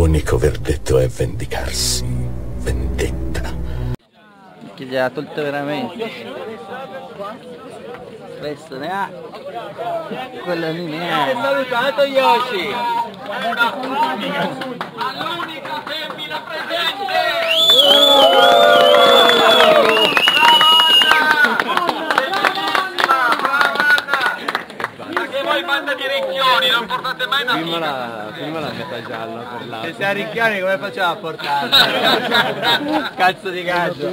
L'unico verdetto è vendicarsi. Vendetta. Che gli ha tolto veramente. Questo ne ha. Quello lì ne ha. È salutato Yoshi! All'unica femmina presente! Perché voi banda di ricchioni, non portate mai una figlia? Prima la metà gialla per l'altro. Se sei a ricchioni come facciamo a portarla? Cazzo di gaggio!